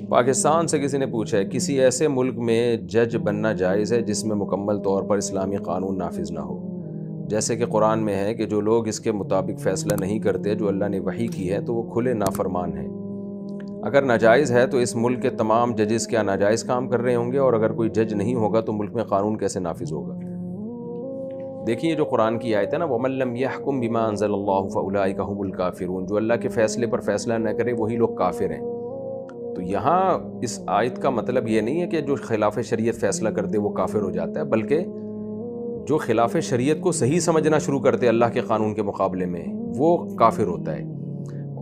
پاکستان سے کسی نے پوچھا ہے کسی ایسے ملک میں جج بننا جائز ہے جس میں مکمل طور پر اسلامی قانون نافذ نہ ہو، جیسے کہ قرآن میں ہے کہ جو لوگ اس کے مطابق فیصلہ نہیں کرتے جو اللہ نے وحی کی ہے تو وہ کھلے نافرمان ہیں۔ اگر ناجائز ہے تو اس ملک کے تمام ججز کیا ناجائز کام کر رہے ہوں گے؟ اور اگر کوئی جج نہیں ہوگا تو ملک میں قانون کیسے نافذ ہوگا؟ دیکھیے جو قرآن کی آیت ہے نا، وَمَن لَّمْ يَحْكُم بِمَا أَنزَلَ اللَّهُ فَأُولَٰئِكَ هُمُ الْكَافِرُونَ، جو اللہ کے فیصلے پر فیصلہ نہ کرے وہی لوگ کافر ہیں۔ تو یہاں اس آیت کا مطلب یہ نہیں ہے کہ جو خلاف شریعت فیصلہ کرتے وہ کافر ہو جاتا ہے، بلکہ جو خلاف شریعت کو صحیح سمجھنا شروع کرتے اللہ کے قانون کے مقابلے میں وہ کافر ہوتا ہے،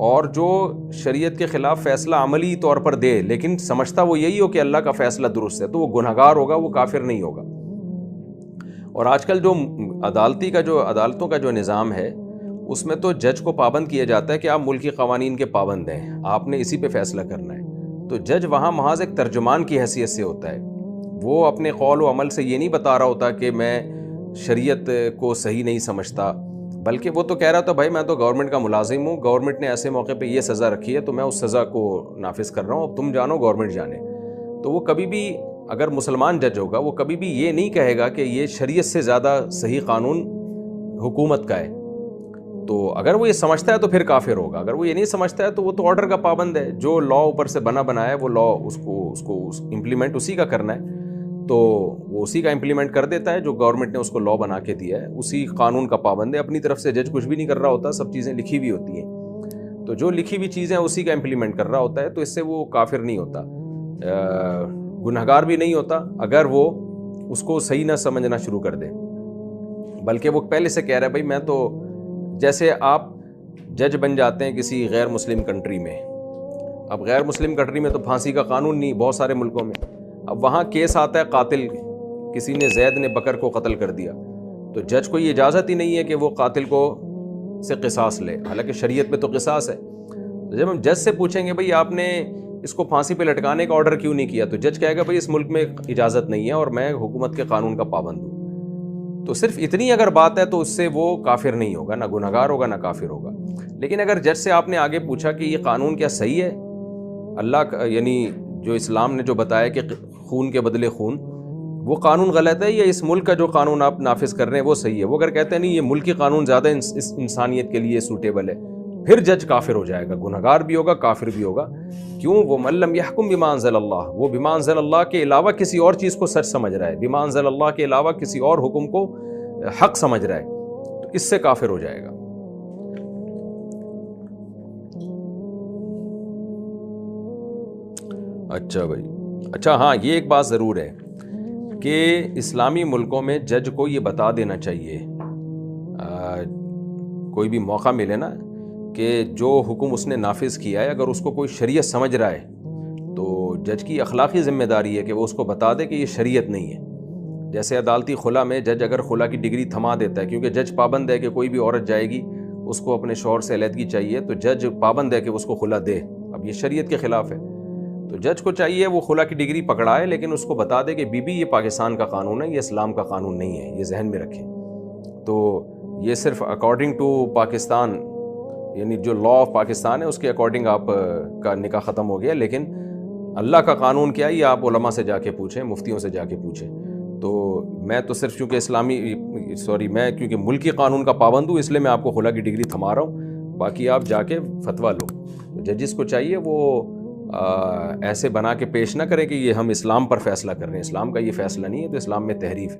اور جو شریعت کے خلاف فیصلہ عملی طور پر دے لیکن سمجھتا وہ یہی ہو کہ اللہ کا فیصلہ درست ہے تو وہ گنہگار ہوگا، وہ کافر نہیں ہوگا۔ اور آج کل جو عدالتوں کا جو نظام ہے اس میں تو جج کو پابند کیا جاتا ہے کہ آپ ملکی قوانین کے پابند ہیں، آپ نے اسی پہ فیصلہ کرنا ہے۔ تو جج وہاں محض ایک ترجمان کی حیثیت سے ہوتا ہے، وہ اپنے قول و عمل سے یہ نہیں بتا رہا ہوتا کہ میں شریعت کو صحیح نہیں سمجھتا، بلکہ وہ تو کہہ رہا تھا بھائی میں تو گورنمنٹ کا ملازم ہوں، گورنمنٹ نے ایسے موقع پہ یہ سزا رکھی ہے تو میں اس سزا کو نافذ کر رہا ہوں، اب تم جانو گورنمنٹ جانے۔ تو وہ کبھی بھی اگر مسلمان جج ہوگا وہ کبھی بھی یہ نہیں کہے گا کہ یہ شریعت سے زیادہ صحیح قانون حکومت کا ہے۔ تو اگر وہ یہ سمجھتا ہے تو پھر کافر ہوگا، اگر وہ یہ نہیں سمجھتا ہے تو وہ تو آرڈر کا پابند ہے، جو لا اوپر سے بنا ہے وہ لا اس کو امپلیمنٹ اسی کا کرنا ہے، تو وہ اسی کا امپلیمنٹ کر دیتا ہے، جو گورنمنٹ نے اس کو لا بنا کے دیا ہے اسی قانون کا پابند ہے۔ اپنی طرف سے جج کچھ بھی نہیں کر رہا ہوتا، سب چیزیں لکھی ہوئی ہوتی ہیں، تو جو لکھی ہوئی چیزیں اسی کا امپلیمنٹ کر رہا ہوتا ہے، تو اس سے وہ کافر نہیں ہوتا، گنہگار بھی نہیں ہوتا اگر وہ اس کو صحیح نہ سمجھنا شروع کر دے، بلکہ وہ پہلے سے کہہ رہا ہے بھائی میں تو، جیسے آپ جج بن جاتے ہیں کسی غیر مسلم کنٹری میں، اب غیر مسلم کنٹری میں تو پھانسی کا قانون نہیں بہت سارے ملکوں میں، اب وہاں کیس آتا ہے قاتل، کسی نے زید نے بکر کو قتل کر دیا، تو جج کو یہ اجازت ہی نہیں ہے کہ وہ قاتل کو سے قصاص لے، حالانکہ شریعت میں تو قصاص ہے۔ جب ہم جج سے پوچھیں گے بھئی آپ نے اس کو پھانسی پہ لٹکانے کا آرڈر کیوں نہیں کیا، تو جج کہے گا بھئی اس ملک میں اجازت نہیں ہے اور میں حکومت کے قانون کا پابند ہوں۔ تو صرف اتنی اگر بات ہے تو اس سے وہ کافر نہیں ہوگا، نہ گنہگار ہوگا نہ کافر ہوگا۔ لیکن اگر جج سے آپ نے آگے پوچھا کہ یہ قانون کیا صحیح ہے، اللہ کا یعنی جو اسلام نے جو بتایا کہ خون کے بدلے خون، وہ قانون غلط ہے یا اس ملک کا جو قانون آپ نافذ کر رہے ہیں وہ صحیح ہے، وہ اگر کہتے ہیں نہیں یہ ملکی قانون زیادہ انسانیت کے لیے سوٹیبل ہے، پھر جج کافر ہو جائے گا، گنہگار بھی ہوگا کافر بھی ہوگا۔ کیوں؟ وہ من لم یحکم بما انزل اللہ، وہ بما انزل اللہ کے علاوہ کسی اور چیز کو سچ سمجھ رہا ہے، بما انزل اللہ کے علاوہ کسی اور حکم کو حق سمجھ رہا ہے، تو اس سے کافر ہو جائے گا۔ اچھا بھائی، اچھا ہاں یہ ایک بات ضرور ہے کہ اسلامی ملکوں میں جج کو یہ بتا دینا چاہیے، کوئی بھی موقع ملے نا، کہ جو حکم اس نے نافذ کیا ہے اگر اس کو کوئی شریعت سمجھ رہا ہے تو جج کی اخلاقی ذمہ داری ہے کہ وہ اس کو بتا دے کہ یہ شریعت نہیں ہے۔ جیسے عدالتی خلا میں جج اگر خلا کی ڈگری تھما دیتا ہے، کیونکہ جج پابند ہے کہ کوئی بھی عورت جائے گی اس کو اپنے شوہر سے علیحدگی چاہیے، تو جج پابند ہے کہ اس کو خلا دے، اب یہ شریعت کے خلاف ہے، تو جج کو چاہیے وہ خلا کی ڈگری پکڑائے لیکن اس کو بتا دے کہ بی بی یہ پاکستان کا قانون ہے، یہ اسلام کا قانون نہیں ہے، یہ ذہن میں رکھیں۔ تو یہ صرف اکارڈنگ ٹو پاکستان، یعنی جو لا آف پاکستان ہے اس کے اکارڈنگ آپ کا نکاح ختم ہو گیا، لیکن اللہ کا قانون کیا ہے یہ آپ علماء سے جا کے پوچھیں، مفتیوں سے جا کے پوچھیں۔ تو میں تو صرف چونکہ میں کیونکہ ملکی قانون کا پابند ہوں اس لیے میں آپ کو خلا کی ڈگری تھما رہا ہوں، باقی آپ جا کے فتویٰ لو۔ ججز کو چاہیے وہ ایسے بنا کے پیش نہ کریں کہ یہ ہم اسلام پر فیصلہ کر رہے ہیں، اسلام کا یہ فیصلہ نہیں ہے، تو اسلام میں تحریف ہے۔